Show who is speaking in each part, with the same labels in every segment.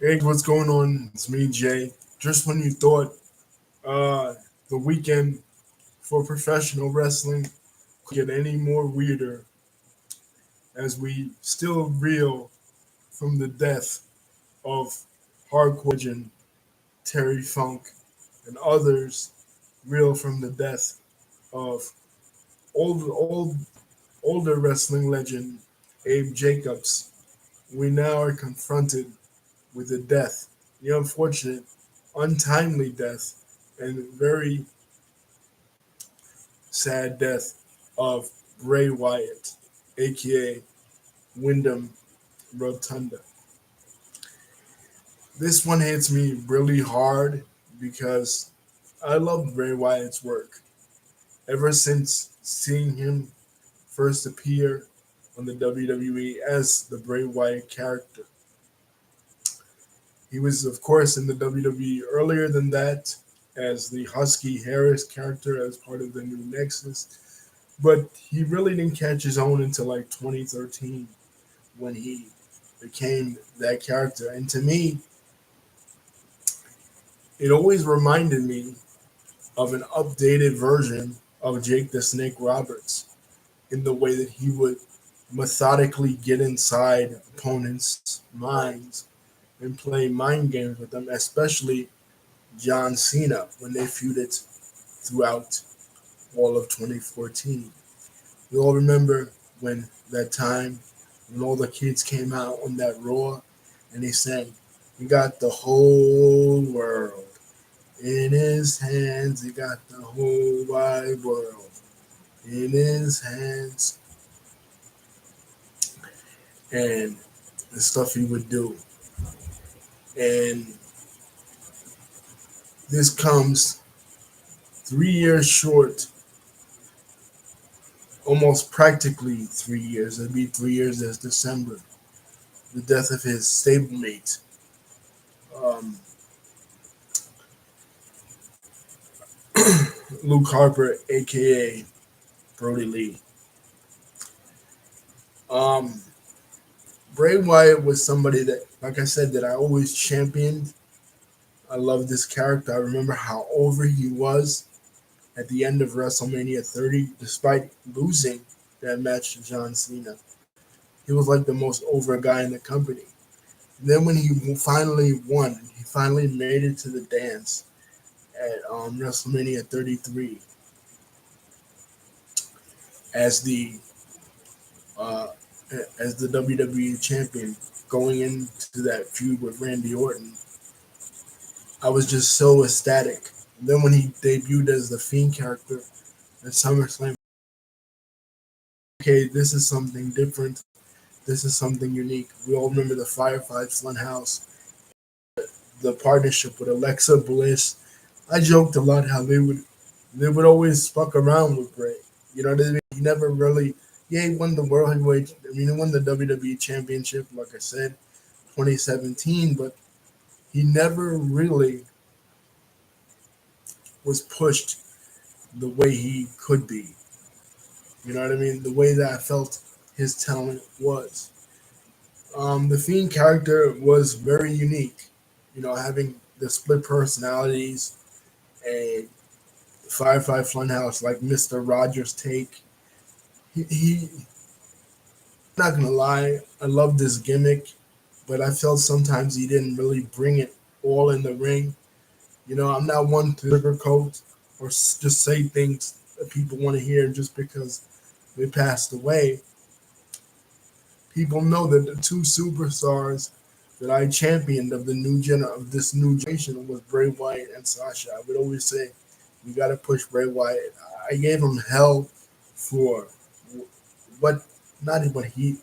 Speaker 1: Hey, what's going on? It's me, Jay. Just when you thought uh, the weekend for professional wrestling could get any more weirder, as we still reel from the death of hardcore legend Terry Funk, and others reel from the death of old older wrestling legend Abe Jacobs. We now are confronted with the death, the unfortunate, untimely death, and very sad death of Bray Wyatt, aka Wyndham Rotunda. This one hits me really hard because I love Bray Wyatt's work. Ever since seeing him first appear on the WWE as the Bray Wyatt character, he was, of course, in the WWE earlier than that as the Husky Harris character as part of the new Nexus. But he really didn't catch his own until like 2013 when he became that character. And to me, it always reminded me of an updated version of Jake the Snake Roberts in the way that he would methodically get inside opponents' minds and play mind games with them, especially John Cena when they feuded throughout all of 2014. We all remember when that time when all the kids came out on that Raw and they sang, "He got the whole world in his hands. He got the whole wide world in his hands," and the stuff he would do. And this comes 3 years short, almost practically 3 years. It'd be 3 years this December. The death of his stablemate, um, Luke Harper, aka Brody Lee. Um, Bray Wyatt was somebody that, like I said, that I always championed. I love this character. I remember how over he was at the end of WrestleMania 30, despite losing that match to John Cena. He was like the most over guy in the company. And then when he finally won, he finally made it to the dance at WrestleMania 33 as the uh, as the WWE champion, going into that feud with Randy Orton. I was just so ecstatic. And then when he debuted as the Fiend character at SummerSlam, okay, this is something different. This is something unique. We all remember the Fireflies Funhouse, the partnership with Alexa Bliss. I joked a lot how they would always fuck around with Bray. You know what I mean? He never really, yeah, he won the World Heavyweight. I mean, he won the WWE Championship, like I said, 2017, but he never really was pushed the way he could be. You know what I mean? The way that I felt his talent was. The Fiend character was very unique. You know, having the split personalities, a Firefly Funhouse like Mr. Rogers' take. He not gonna lie, I love this gimmick, but I felt sometimes he didn't really bring it all in the ring. You know, I'm not one to sugarcoat or just say things that people want to hear just because they passed away. People know that the two superstars that I championed of of this new generation was Bray Wyatt and Sasha. I would always say we got to push Bray Wyatt. I gave him hell for what not even what he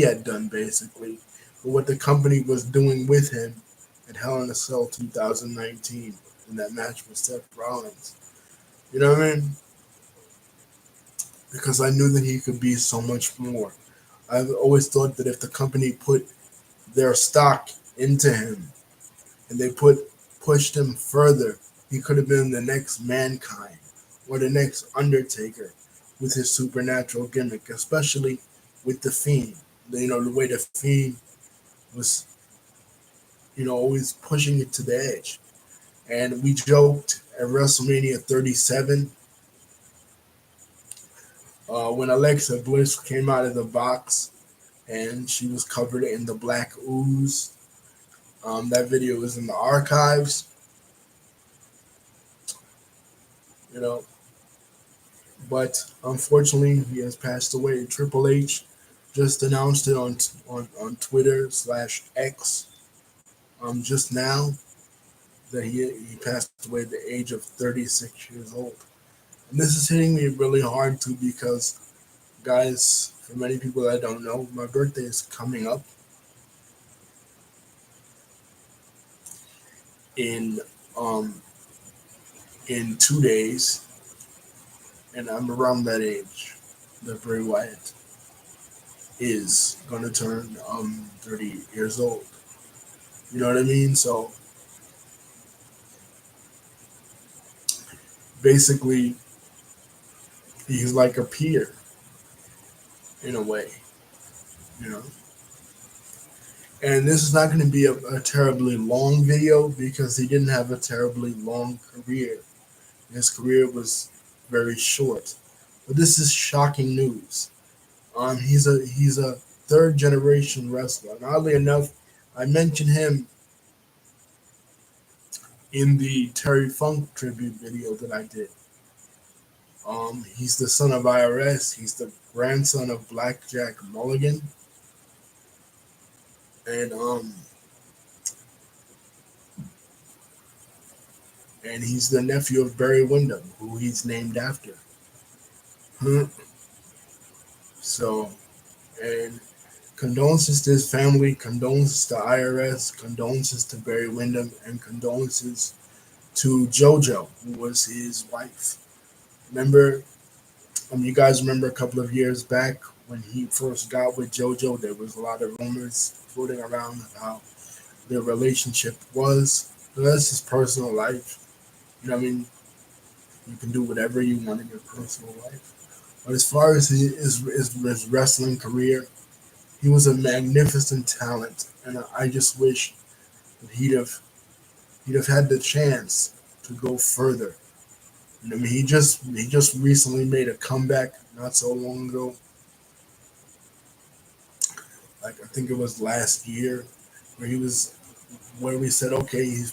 Speaker 1: had done basically, but what the company was doing with him at Hell in a Cell 2019 in that match with Seth Rollins. You know what I mean? Because I knew that he could be so much more. I've always thought that if the company put their stock into him and they pushed him further, he could have been the next Mankind or the next Undertaker with his supernatural gimmick, especially with the Fiend. You know, the way the Fiend was always pushing it to the edge. And we joked at WrestleMania 37 when Alexa Bliss came out of the box and she was covered in the black ooze. That video is in the archives, you know. But unfortunately, he has passed away. Triple H just announced it on Twitter/X just now that he passed away at the age of 36 years old. And this is hitting me really hard too because, guys, for many people that don't know, my birthday is coming up in um in 2 days, and I'm around that age that Bray Wyatt is gonna turn 30 years old. You know what I mean? So basically, he's like a peer in a way, you know. And this is not going to be a terribly long video because he didn't have a terribly long career. His career was very short. But this is shocking news. He's a third generation wrestler. And oddly enough, I mentioned him in the Terry Funk tribute video that I did. He's the son of IRS. He's the grandson of Blackjack Mulligan, and and he's the nephew of Barry Windham, who he's named after. Huh. So, and condolences to his family, condolences to IRS, condolences to Barry Windham, and condolences to JoJo, who was his wife. Remember, you guys remember a couple of years back when he first got with JoJo, there was a lot of rumors floating around of how their relationship was. But that's his personal life. You know what I mean? You can do whatever you want in your personal life. But as far as his wrestling career, he was a magnificent talent, and I just wish that he'd have had the chance to go further. You know, I mean, he just recently made a comeback not so long ago. Like I think it was last year, where he was where we said, okay,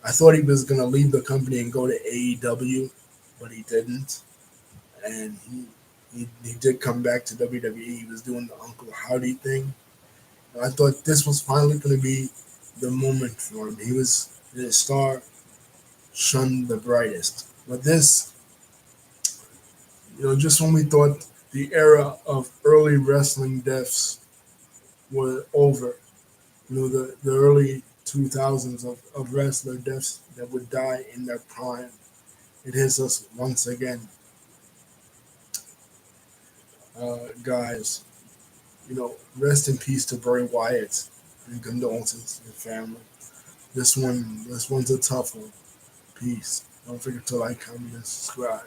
Speaker 1: I thought he was gonna leave the company and go to AEW, but he didn't, and he did come back to WWE. He was doing the Uncle Howdy thing. And I thought this was finally going to be the moment for him. He was his star shone the brightest. But this, just when we thought the era of early wrestling deaths were over, the early 2000s of wrestler deaths that would die in their prime, it hits us once again. Guys, rest in peace to Bray Wyatt and condolences to the family. This one's a tough one. Peace. Don't forget to like, comment, and subscribe.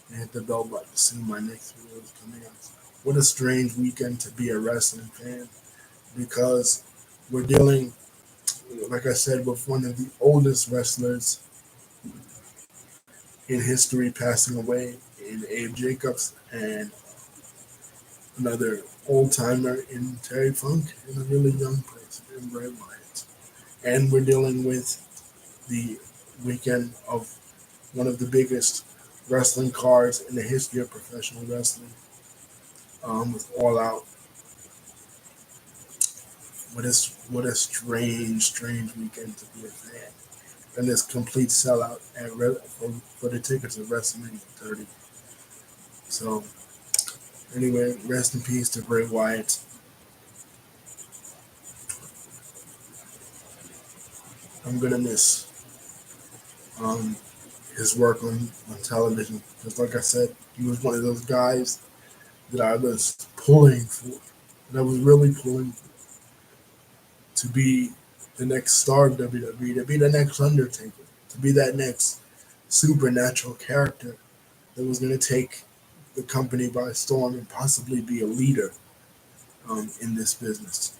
Speaker 1: And hit the bell button to see my next videos coming out. What a strange weekend to be a wrestling fan because we're dealing, like I said, with one of the oldest wrestlers in history passing away in Abe Jacobs and another old timer in Terry Funk and a really young person in Bray Wyatt. And we're dealing with the weekend of one of the biggest wrestling cards in the history of professional wrestling, with All Out. What a strange weekend to be a fan, and this complete sellout for the tickets of WrestleMania 30. So anyway, rest in peace to Bray Wyatt. I'm gonna miss um, his work on television because, like I said, he was one of those guys that I was pulling for, that I was really pulling for, to be the next star of WWE, to be the next Undertaker, to be that next supernatural character that was going to take the company by storm and possibly be a leader in this business.